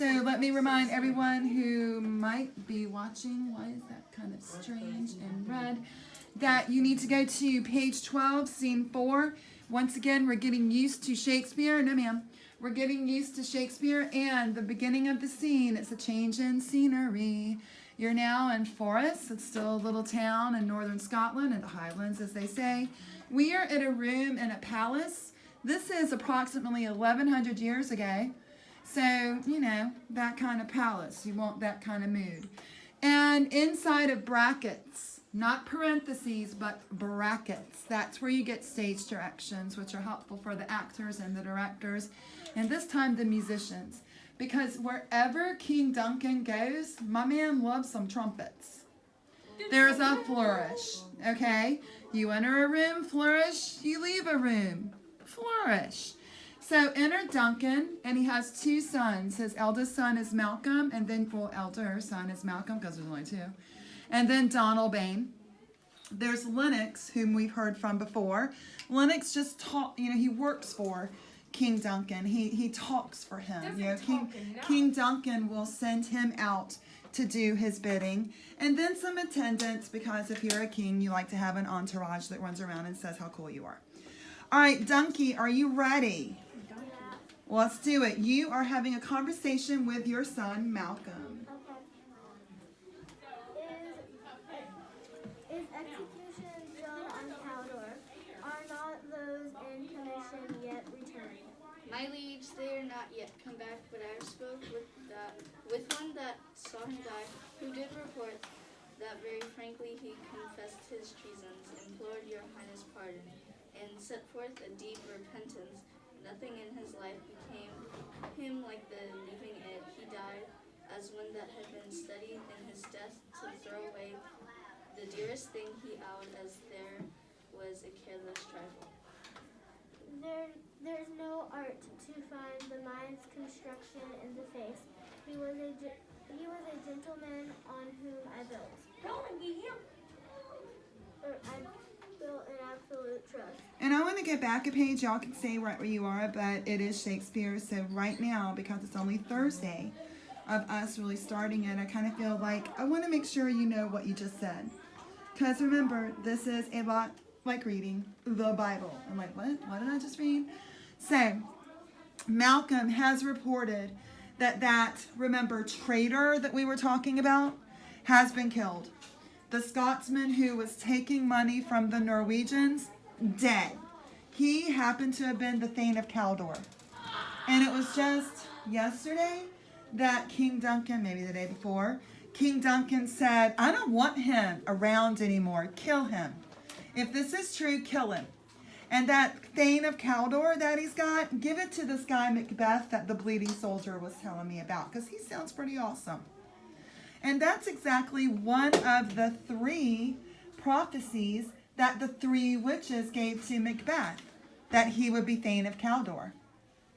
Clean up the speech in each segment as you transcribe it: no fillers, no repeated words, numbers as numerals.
So let me remind everyone who might be watching, why is that kind of strange and red, that you need to go to page 12, scene 4. Once again, we're getting used to Shakespeare. No, ma'am. We're getting used to Shakespeare, and the beginning of the scene, it's a change in scenery. You're now in Forres. It's still a little town in northern Scotland, in the Highlands, as they say. We are in a room in a palace. This is approximately 1,100 years ago. So, you know, that kind of palace. You want that kind of mood. And inside of brackets, not parentheses, but brackets. That's where you get stage directions, which are helpful for the actors and the directors, and this time the musicians. Because wherever King Duncan goes, my man loves some trumpets. There's a flourish, okay? You enter a room, flourish. You leave a room, flourish. So enter Duncan, and he has 2 sons. His eldest son is Malcolm, and then, well, elder son is Malcolm, because there's only 2. And then Donalbain. There's Lennox, whom we've heard from before. Lennox just he works for King Duncan. He talks for him. King Duncan will send him out to do his bidding. And then some attendants, because if you're a king, you like to have an entourage that runs around and says how cool you are. All right, Dunky, are you ready? Well, let's do it. You are having a conversation with your son, Malcolm. Is execution done on Caldor? Are not those in commission yet returned? My liege, they are not yet come back, but I spoke with one that saw him die, who did report that very frankly he confessed his treasons, implored your highness pardon, and set forth a deep repentance. Nothing in his life became him like the leaving it. He died as one that had been studied in his death to throw away the dearest thing he out as there was a careless trifle. There's no art to find the mind's construction in the face. He was a gentleman on whom I built. I built an absolute trust. And I want to get back a page. Y'all can stay right where you are, but it is Shakespeare. So right now, because it's only Thursday of us really starting it, I kind of feel like I want to make sure you know what you just said. Because remember, this is a lot like reading the Bible. I'm like, what? What did I just read? So, Malcolm has reported that remember, traitor that we were talking about has been killed. The Scotsman who was taking money from the Norwegians, dead. He happened to have been the Thane of Caldor. And it was just yesterday that King Duncan, maybe the day before, King Duncan said, I don't want him around anymore. Kill him. If this is true, kill him. And that Thane of Caldor that he's got, give it to this guy Macbeth that the bleeding soldier was telling me about, because he sounds pretty awesome. And that's exactly one of the 3 prophecies that the 3 witches gave to Macbeth, that he would be Thane of Caldor.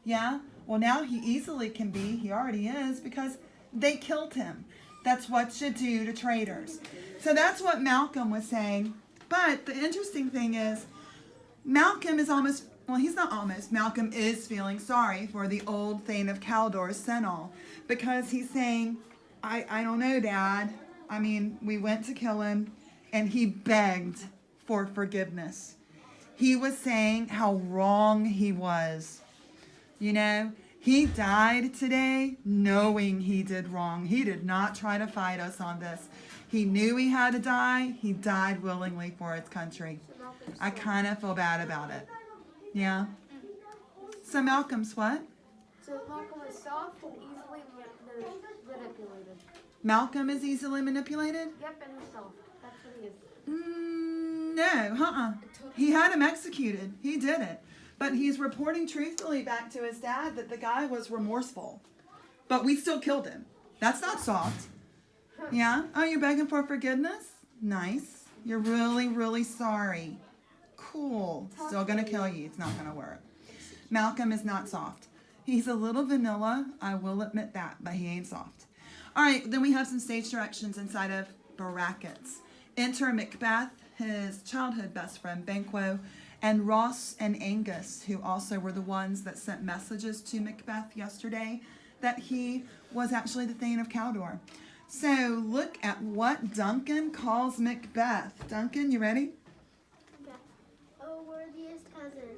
Yeah? Well, now he easily can be. He already is, because they killed him. That's what you do to traitors. So that's what Malcolm was saying. But the interesting thing is, Malcolm is almost, well, he's not almost, Malcolm is feeling sorry for the old Thane of Caldor, Senol, because he's saying, I don't know, Dad. I mean, we went to kill him, and he begged for forgiveness. He was saying how wrong he was. You know, he died today knowing he did wrong. He did not try to fight us on this. He knew he had to die. He died willingly for his country. I kind of feel bad about it. Yeah? So Malcolm's what? So Malcolm is soft and easily manipulated. Malcolm is easily manipulated? Yep, and he's soft. That's what he is. No, He had him executed. He did it. But he's reporting truthfully back to his dad that the guy was remorseful. But we still killed him. That's not soft. Yeah? Oh, you're begging for forgiveness? Nice. You're really, really sorry. Cool. Still going to kill you. It's not going to work. Malcolm is not soft. He's a little vanilla. I will admit that. But he ain't soft. All right. Then we have some stage directions inside of brackets. Enter Macbeth, his childhood best friend, Banquo, and Ross and Angus, who also were the ones that sent messages to Macbeth yesterday that he was actually the Thane of Cawdor. So look at what Duncan calls Macbeth. Duncan, you ready? Okay. O worthiest cousin,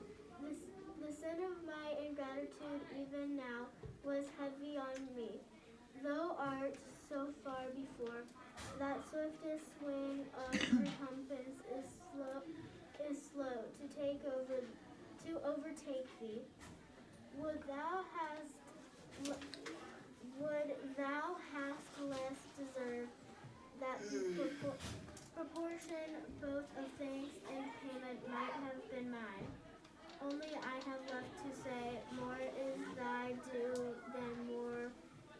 the sin of my ingratitude even now was heavy on me. Thou art so far before, that swiftest swing of recompense is slow to overtake thee. Would thou hast less deserved that proportion both of thanks and payment might have been mine. Only I have left to say, more is thy due than more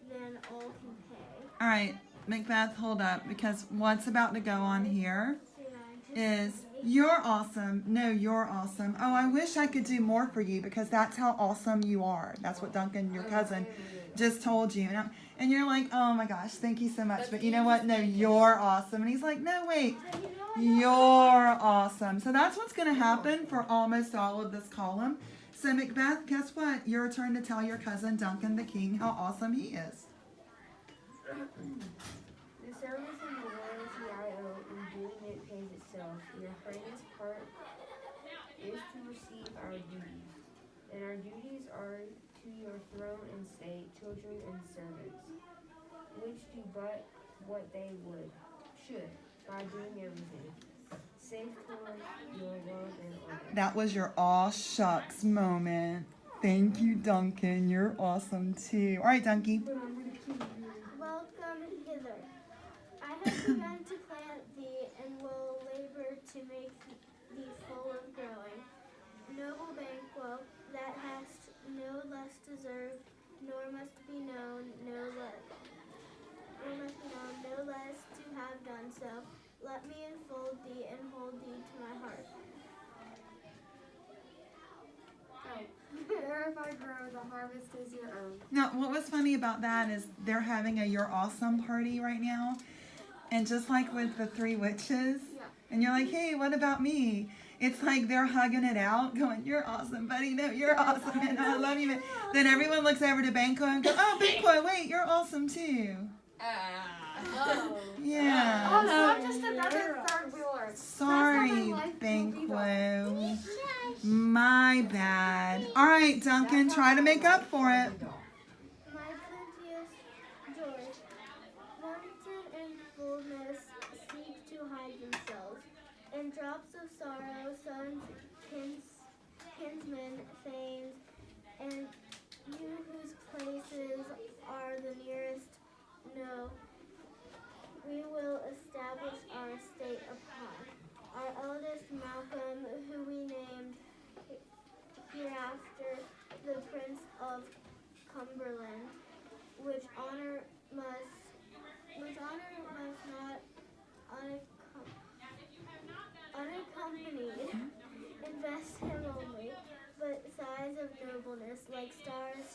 than all can pay. All right, Macbeth, hold up, because what's about to go on here is you're awesome. No, you're awesome. Oh, I wish I could do more for you because that's how awesome you are. That's what Duncan, your cousin, just told you. And you're like, oh my gosh, thank you so much. But you know what? No, you're awesome. And he's like, no, wait, you're awesome. So that's what's going to happen for almost all of this column. So Macbeth, guess what? Your turn to tell your cousin Duncan the King how awesome he is. The service and the loyalty I owe in doing it pays itself. Your hardest part is to receive our duties, and our duties are to your throne and state, children and servants, which do but what they should, by doing everything. Safeguard your love and honor. That was your aw shucks moment. Thank you, Duncan. You're awesome too. All right, Dunky. Welcome hither. I have begun to plant thee and will labor to make thee full of growing. Noble Banquo, that hast no less deserved, nor must be known no less to have done so. Let me enfold thee and hold thee to my heart. There if I grow, the harvest is your own. Now, what was funny about that is they're having a You're Awesome party right now. And just like with the three witches, and you're like, hey, what about me? It's like they're hugging it out, going, you're awesome, buddy. No, you're awesome, and I love you. Then everyone looks over to Banquo and goes, oh, Banquo, wait, you're awesome too. Yeah. Oh, so I'm just another third wheeler. Sorry, Banquo. My bad. All right, Duncan, try to make up for it. My plenteous joy, wanton and fullness seek to hide themselves. In drops of sorrow, sons, kinsmen, thanes, and you whose places are the nearest, know, we will establish our estate upon. Our eldest Malcolm, who we named hereafter the Prince of Cumberland, which honor must not unaccompanied invest him only, but sighs of nobleness like stars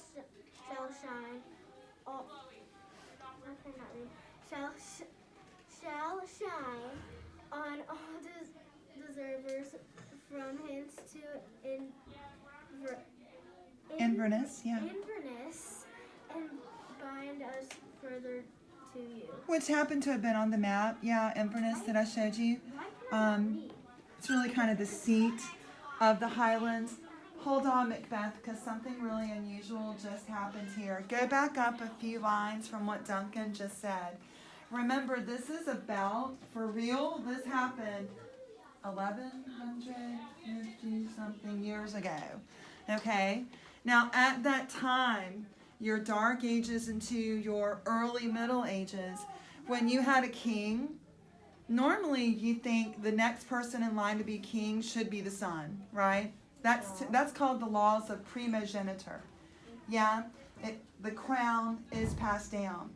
shall shine. All I cannot read. Shall shine on all deservers from hence to Inverness, yeah. Inverness, and bind us further to you. Which happened to have been on the map, yeah, Inverness that I showed you. Why can I not read? It's really kind of the seat of the Highlands. Hold on, Macbeth, because something really unusual just happened here. Go back up a few lines from what Duncan just said. Remember, this is about, for real, this happened 1150 something years ago. Okay? Now, at that time, your Dark Ages into your early Middle Ages, when you had a king, normally you think the next person in line to be king should be the son, right? That's called the laws of primogeniture. Yeah? The crown is passed down.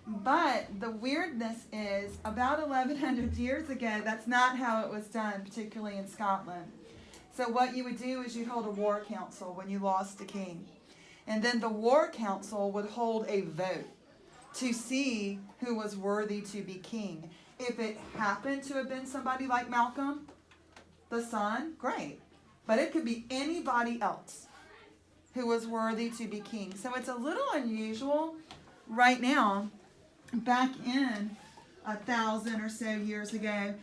But the weirdness is, about 1100 years ago, that's not how it was done, particularly in Scotland. So what you would do is you'd hold a war council when you lost a king. And then the war council would hold a vote to see who was worthy to be king. If it happened to have been somebody like Malcolm, the son, great. But it could be anybody else. who was worthy to be king. So it's a little unusual right now, back in 1,000 or so years ago.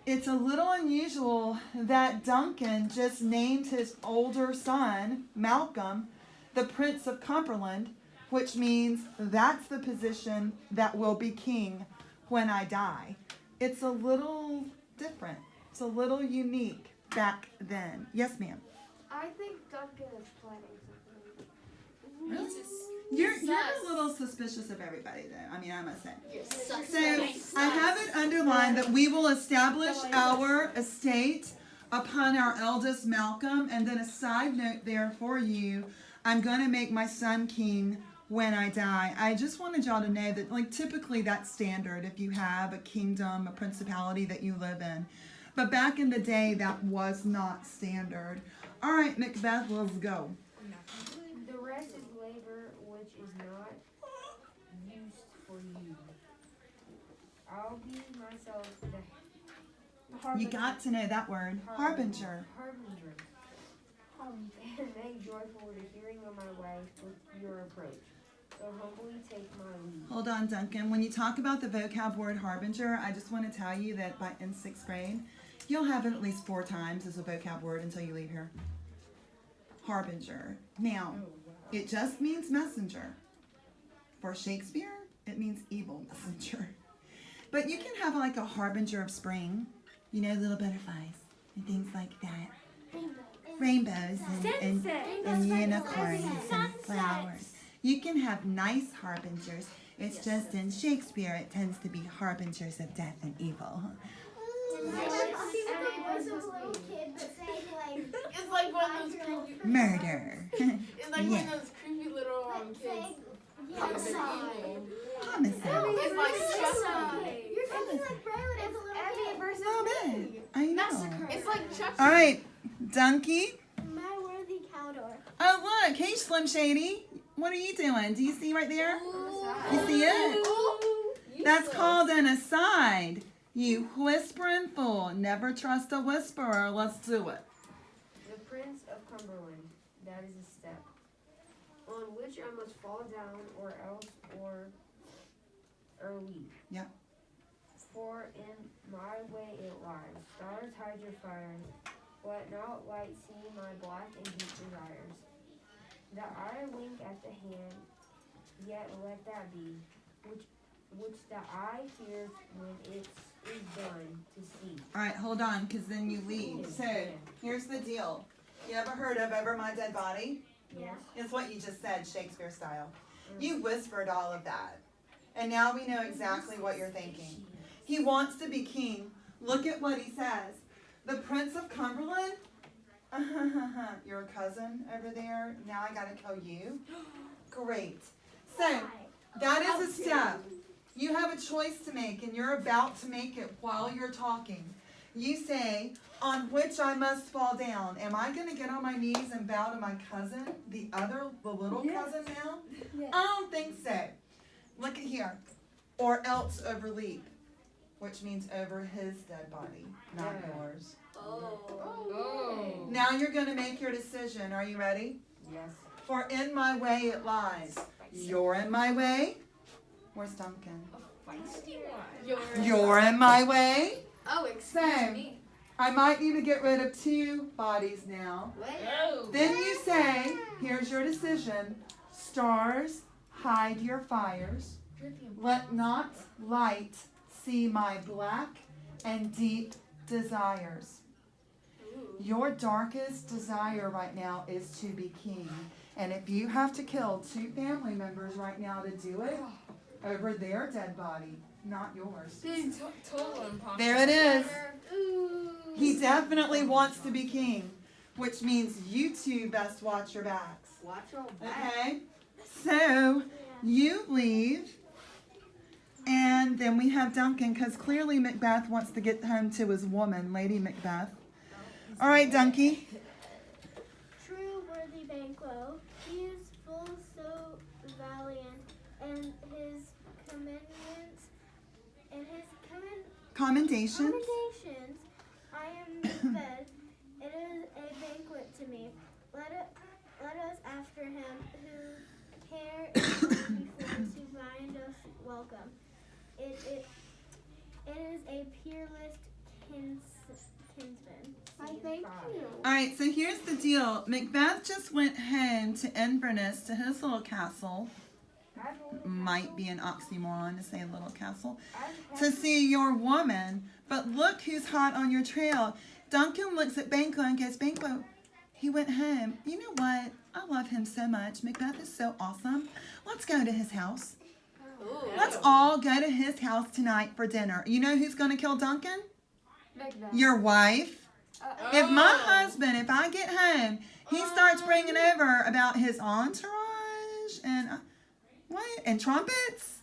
It's a little unusual that Duncan just named his older son, Malcolm, the Prince of Cumberland, which means that's the position that will be king when I die. It's a little different. It's a little unique back then. Yes, ma'am. I think Duncan is planning something. Really? You're a little suspicious of everybody, though. I mean, I must say. So I have it underlined that we will establish our estate upon our eldest Malcolm, and then a side note there for you. I'm going to make my son king when I die. I just wanted y'all to know that, like, typically that's standard if you have a kingdom, a principality that you live in. But back in the day, that was not standard. All right, Macbeth, let's go. The rest is labor which is not used for you. I'll be myself the You got to know that word. Harbinger. harbinger. And make joyful the hearing of my wife with your approach. So humbly take my leave. Hold on, Duncan. When you talk about the vocab word harbinger, I just want to tell you that in 6th grade, you'll have it at least 4 times as a vocab word until you leave here. Harbinger. Now, it just means messenger. For Shakespeare, it means evil messenger. But you can have like a harbinger of spring, you know, little butterflies and things like that. Rainbows and unicorns and flowers. You can have nice harbingers. It's just in Shakespeare, it tends to be harbingers of death and evil. It's like one of those creepy. Murder. It's like Yeah. one of those creepy little kids. Homicide. It's like You're thinking like Braylon as a little kid. versus Oh, man. I know. It's like Chuck. All right, Dunky. My worthy Caldor. Oh, look. Hey, Slim Shady. What are you doing? Do you see right there? You see it? That's called an aside. You whispering fool. Never trust a whisperer. Let's do it. The Prince of Cumberland. That is a step on which I must fall down or else or leap. Yep. For in my way it lies. Stars hide your fires. Let not light see my black and deep desires. The eye wink at the hand, yet let that be, which the eye fears when it is done to see. All right, hold on, because then you leave. So, here's the deal. You ever heard of Over My Dead Body? Yes. It's what you just said, Shakespeare style. You whispered all of that. And now we know exactly what you're thinking. He wants to be king. Look at what he says. The Prince of Cumberland? Your cousin over there. Now I gotta kill you. Great. So, that is a step. You have a choice to make, and you're about to make it while you're talking. You say, on which I must fall down. Am I going to get on my knees and bow to my cousin, the little cousin now? Yes. I don't think so. Look at here. Or else overleap, which means over his dead body, not yours. Oh. Now you're going to make your decision. Are you ready? Yes. For in my way it lies. You're in my way? Where's Duncan? You're in my way? Oh, excuse So, me. I might need to get rid of 2 bodies now. What? Then you say, here's your decision. Stars, hide your fires. Let not light see my black and deep desires. Your darkest desire right now is to be king. And if you have to kill 2 family members right now to do it, over their dead body, not yours. There it is. He definitely wants to be king, which means you 2 best watch your backs. Watch your back. Okay? So, you leave, and then we have Duncan, because clearly Macbeth wants to get home to his woman, Lady Macbeth. All right, Dunky. True worthy Banquo, he is full so valiant, and his commendations, I am fed. It is a banquet to me. Let let us after him, whose hair is like before, to bind us welcome. It is a peerless kinsman. I thank you. All right, so here's the deal. Macbeth just went home to Inverness, to his little castle. Might be an oxymoron to say little castle. To see your woman. But look who's hot on your trail. Duncan looks at Banquo and goes, Banquo, he went home. You know what? I love him so much. Macbeth is so awesome. Let's go to his house. Ooh. Let's all go to his house tonight for dinner. You know who's going to kill Duncan? Macbeth. Your wife. If my husband, if I get home, he starts bringing over about his entourage and what? And trumpets?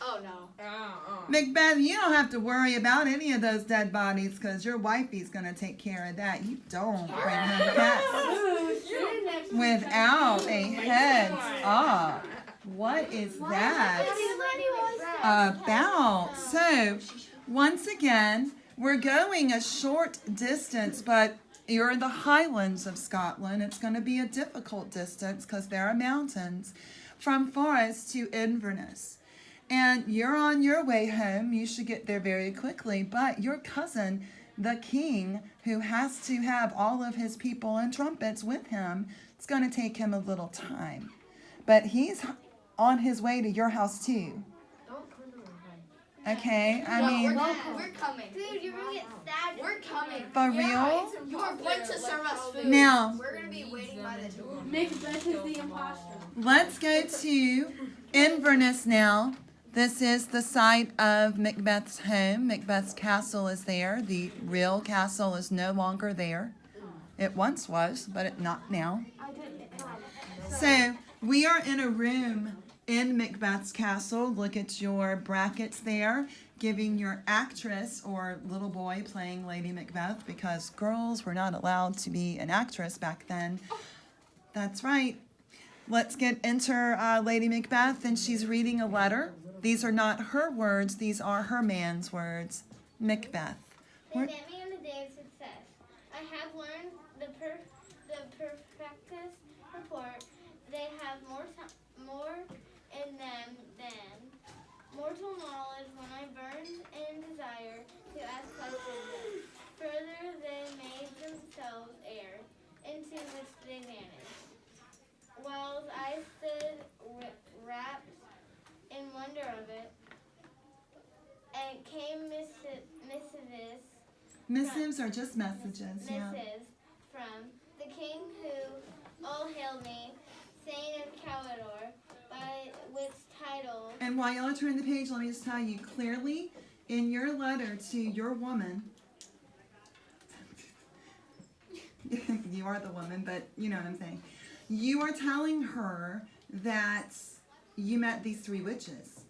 Oh no. Macbeth, you don't have to worry about any of those dead bodies because your wifey's going to take care of that. You don't bring home guests without a heads up. What is that about? So, once again, we're going a short distance, but you're in the Highlands of Scotland. It's going to be a difficult distance because there are mountains from Forest to Inverness. And you're on your way home. You should get there very quickly. But your cousin, the king, who has to have all of his people and trumpets with him, it's going to take him a little time. But he's on his way to your house too. Okay? I mean, We're coming. Dude, you're gonna get stabbed. We're coming. for real? You are going to serve us food. Now, We're gonna be waiting by the door. Macbeth is the imposter. let's go to Inverness now. This is the site of Macbeth's home. Macbeth's castle is there. The real castle is no longer there. It once was, but it not now. So we are in a room in Macbeth's castle. Look at your brackets there, giving your actress or little boy playing Lady Macbeth because girls were not allowed to be an actress back then. That's right. Let's enter Lady Macbeth, and she's reading a letter. These are not her words, these are her man's words. Macbeth. They met me on the day of success. I have learned the perfectest report. They have more in them than mortal knowledge when I burned in desire to ask questions. Further, they made themselves air, into which they vanished. While I stood wrapped in wonder of it, and came Missives are just messages, yeah. missives from the king who all hailed me, Thane of Calidor, by which title. And while y'all are turning the page, let me just tell you clearly in your letter to your woman, you are the woman, but you know what I'm saying. You are telling her that you met these three witches.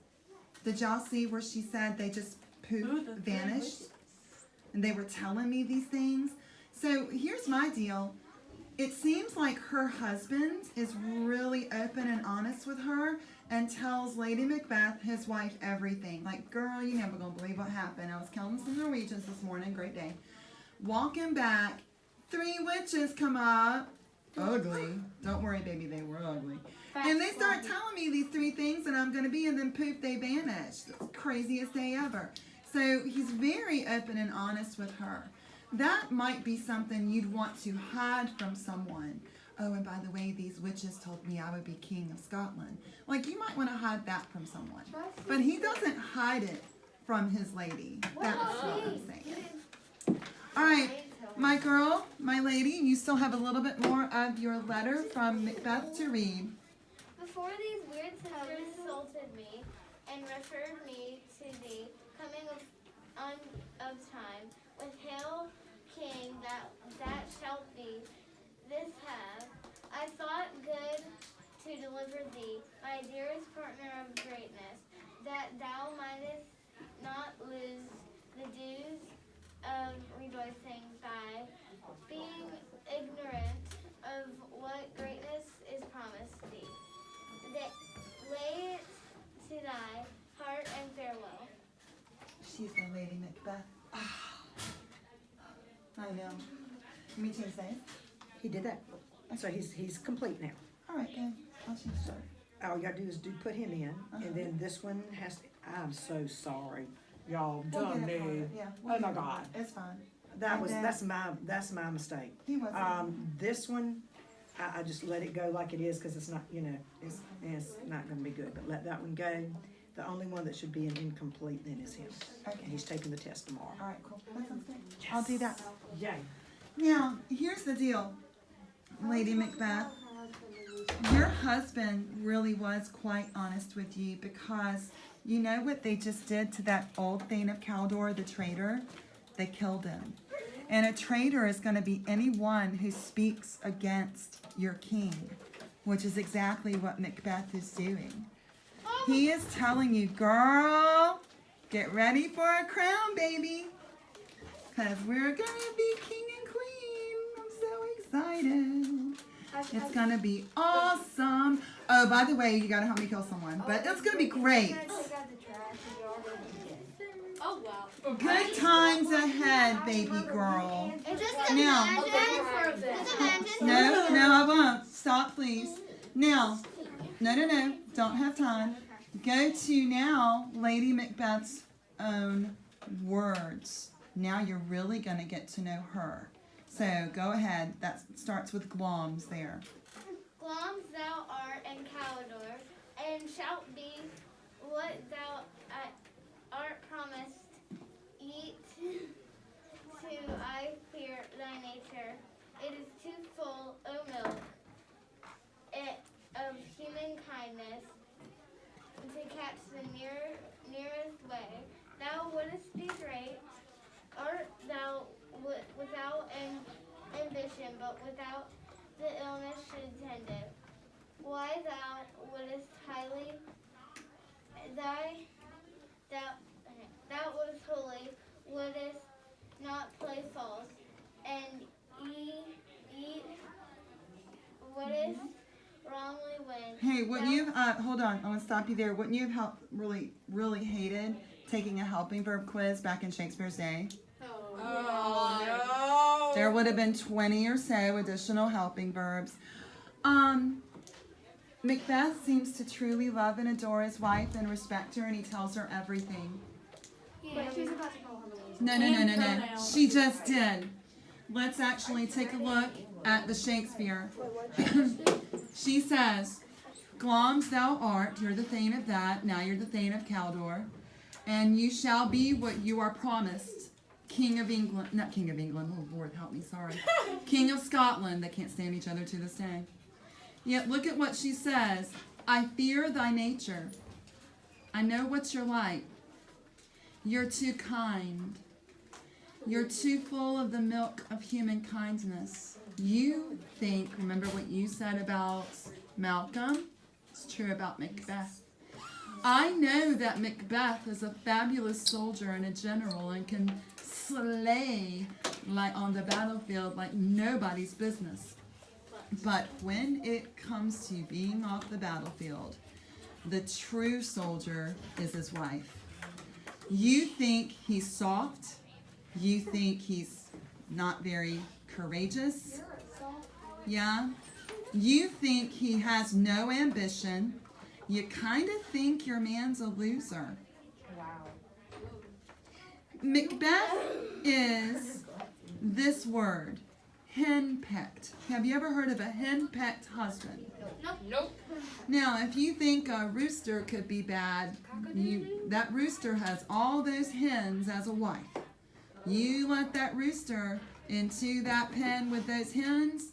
Did y'all see where she said they just poof, vanished? And they were telling me these things. So here's my deal. It seems like her husband is really open and honest with her and tells Lady Macbeth, his wife, everything. Like, girl, you never gonna believe what happened. I was counting some Norwegians this morning. Great day. Walking back, 3 witches come up. Ugly. Don't worry, baby, they were ugly. And they start telling me these 3 things that I'm going to be, and then poof, they vanish. The craziest day ever. So he's very open and honest with her. That might be something you'd want to hide from someone. Oh, and by the way, these witches told me I would be king of Scotland. Like, you might want to hide that from someone. But he doesn't hide it from his lady. That's what I'm saying. All right. My girl, my lady, you still have a little bit more of your letter from Macbeth to read. Before these weird sisters insulted me and referred me to the coming of time, with hail king that shalt be, this have I thought good to deliver thee, my dearest partner of greatness, that thou mightest not lose the dues of rejoicing by being ignorant of what greatness is promised thee. Lay it to thy heart and farewell. She's my Lady Macbeth. I know. Let me change that. He did that. So he's complete now. All right, good. I'll change So all you gotta do is put him in, and then this one has. I'm so sorry, y'all We'll done get it for me. it. Yeah, we'll Oh get my it for God, it. It's fine. that's my mistake. He wasn't. This one, I just let it go like it is because it's not, it's not gonna be good. But let that one go. The only one that should be an incomplete then is him. Okay. He's taking the test tomorrow. All right, cool. That sounds good. I'll do that. Yay. Now, here's the deal, Lady Macbeth. Your husband really was quite honest with you because you know what they just did to that old Thane of Cawdor, the traitor? They killed him. And a traitor is going to be anyone who speaks against your king, which is exactly what Macbeth is doing. He is telling you, girl, get ready for a crown, baby. Because we're going to be king and queen. I'm so excited. It's going to be awesome. Oh, by the way, you got to help me kill someone. But it's going to be great. Oh wow. Good times ahead, baby girl. Is this Now. No, I won't. Stop, please. Now, no. Don't have time. Go to now Lady Macbeth's own words. Now you're really going to get to know her. So go ahead. That starts with gloms there. Glom thou art and Cawdor, and shalt be what thou art promised. Eat to I fear thy nature. It is too full, O milk, of human kindness, to catch the nearest way. Thou wouldest be great, art thou without ambition, but without the illness should tend it. Why thou wouldest highly, thou wouldest holy, wouldest not play false, and eat wouldest wrongly win. Hey, wouldn't you, hold on, I want to stop you there. Wouldn't you have really hated taking a helping verb quiz back in Shakespeare's day? Oh, no. There would have been 20 or so additional helping verbs. Macbeth seems to truly love and adore his wife and respect her, and he tells her everything. But she's about to go home. No. She just did. Let's actually take a look at the Shakespeare. She says, Gloms thou art, you're the Thane of that, now you're the Thane of Cawdor, and you shall be what you are promised, King of England, not King of England, oh Lord help me, sorry, King of Scotland. They can't stand each other to this day. Yet look at what she says, I fear thy nature. I know what you're like. You're too kind. You're too full of the milk of human kindness. You think, remember what you said about Malcolm? It's true about Macbeth. I know that Macbeth is a fabulous soldier and a general and can slay like on the battlefield like nobody's business. But when it comes to being off the battlefield, the true soldier is his wife. You think he's soft. You think he's not very courageous. Yeah. You think he has no ambition. You kind of think your man's a loser. Wow. Macbeth is this word, henpecked. Have you ever heard of a henpecked husband? Nope. Now, if you think a rooster could be bad, that rooster has all those hens as a wife. You let that rooster into that pen with those hens,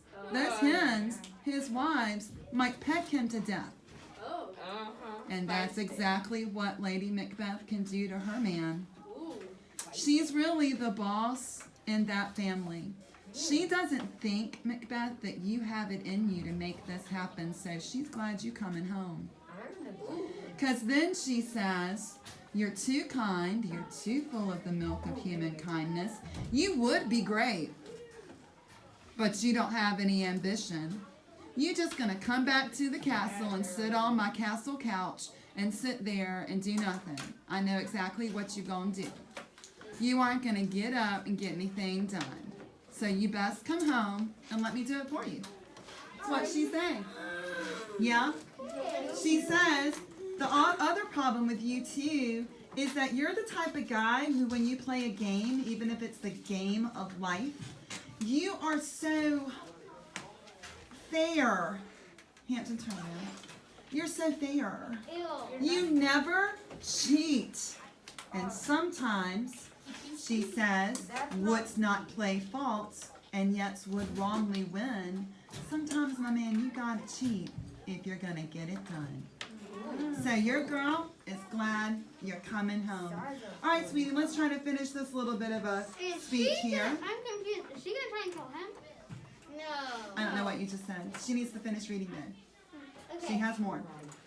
his wives, might peck him to death. Oh. And that's exactly what Lady Macbeth can do to her man. Ooh. She's really the boss in that family. She doesn't think, Macbeth, that you have it in you to make this happen, so she's glad you coming home. Because then she says, you're too kind, you're too full of the milk of human kindness. You would be great, but you don't have any ambition. You're just going to come back to the castle and sit on my castle couch and sit there and do nothing. I know exactly what you're going to do. You aren't going to get up and get anything done. So you best come home and let me do it for you. That's what she's saying. Yeah? She says the other problem with you too is that you're the type of guy who, when you play a game, even if it's the game of life, you are so fair. Hampton, turn around. You're so fair. Ew. You never cheat. And sometimes, she says, wouldst not play false, and yet would wrongly win. Sometimes, my man, you gotta cheat if you're gonna get it done. So your girl is glad you're coming home. All right, sweetie, let's try to finish this little bit of a speech here. I'm confused. Is she gonna try and kill him? No. I don't know what you just said. She needs to finish reading though. She Okay. has more.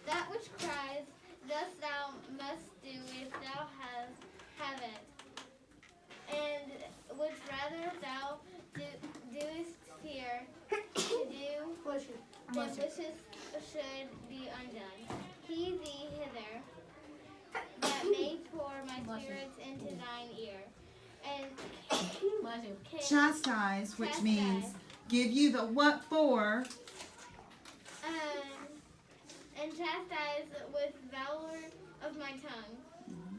That which cries, thus thou must do if thou have it. And which rather thou doest fear to do than wishes should be undone. He thee hither that may pour my spirits into thine ear. And Chastise, which means give you the what for. And chastise with valor of my tongue.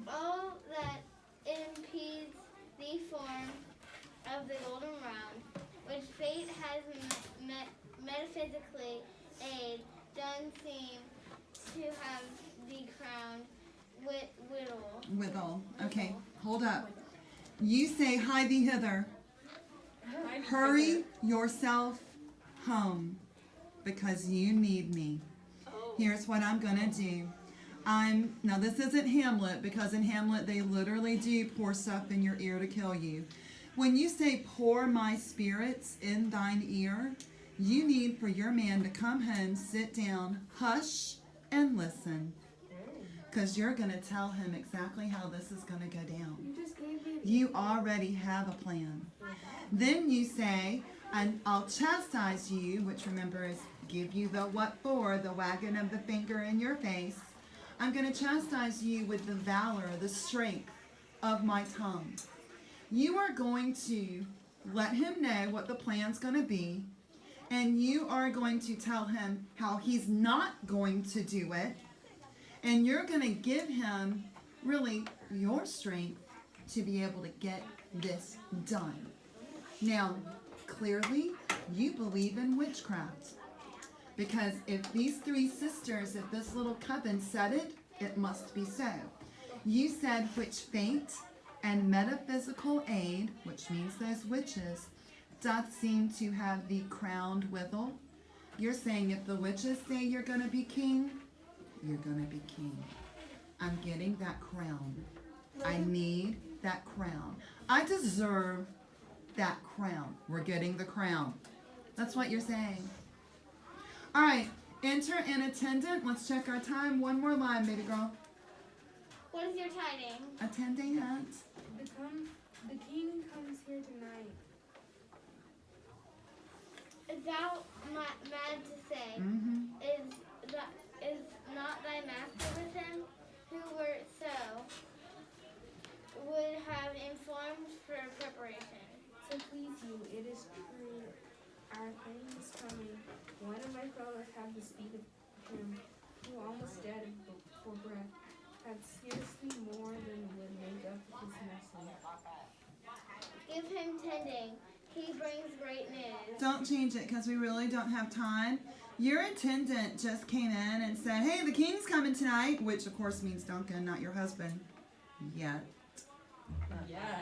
All that impedes the form of the golden round, which fate has metaphysically aid, done seem to have the crown Withal. Okay, hold up. You say, hie thee hither. Hurry yourself home because you need me. Here's what I'm gonna do. Now this isn't Hamlet, because in Hamlet they literally do pour stuff in your ear to kill you. When you say pour my spirits in thine ear, you need for your man to come home, sit down, hush, and listen. Because you're gonna tell him exactly how this is gonna go down. You already have a plan. Then you say, and I'll chastise you, which remember is give you the what for, the wagging of the finger in your face. I'm going to chastise you with the valor, the strength of my tongue. You are going to let him know what the plan's going to be, and you are going to tell him how he's not going to do it, and you're going to give him really your strength to be able to get this done. Now, clearly, you believe in witchcraft. Because if these three sisters, if this little coven said it, it must be so. You said which fate and metaphysical aid, which means those witches, doth seem to have thee crowned withal. You're saying if the witches say you're going to be king, you're going to be king. I'm getting that crown. I need that crown. I deserve that crown. We're getting the crown. That's what you're saying. All right, enter an attendant. Let's check our time. One more line, baby girl. what is your tiding? Attendant. The king comes here tonight. Thou mad to say, is not thy master with him? Who were so would have informed for preparation. To please you, it is true. Our king is coming. One of my fellows had to speak of him, who almost dead for breath, had scarcely more than would make up his message. Give him tending. He brings great news. Don't change it because we really don't have time. Your attendant just came in and said, hey, the king's coming tonight, which of course means Duncan, not your husband yet.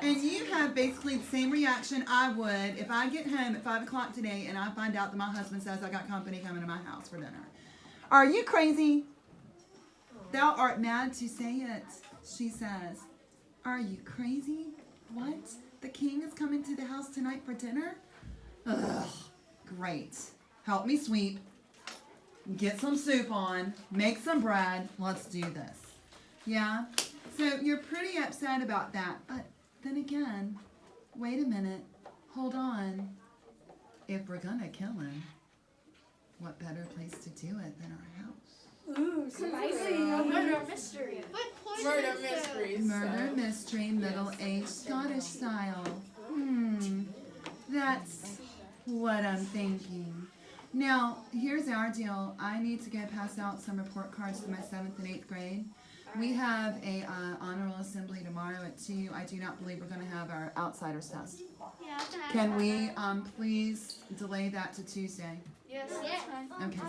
And you have basically the same reaction I would if I get home at 5 o'clock today and I find out that my husband says I got company coming to my house for dinner. Are you crazy? Thou art mad to say it, she says. Are you crazy? What? The king is coming to the house tonight for dinner? Ugh, great. Help me sweep. Get some soup on. Make some bread. Let's do this. Yeah? So you're pretty upset about that, but then again, wait a minute, hold on. If we're gonna kill him, what better place to do it than our house? Ooh, spicy. Murder mystery. Murder mysteries. Murder mystery, middle-aged Scottish style. That's what I'm thinking. Now, here's our deal. I need to go pass out some report cards to my 7th and 8th grade. We have a honor roll assembly tomorrow at 2. I do not believe we're going to have our outsiders test. Yeah, I can ask Can that. we please delay that to Tuesday? Yes, that's fine. Okay.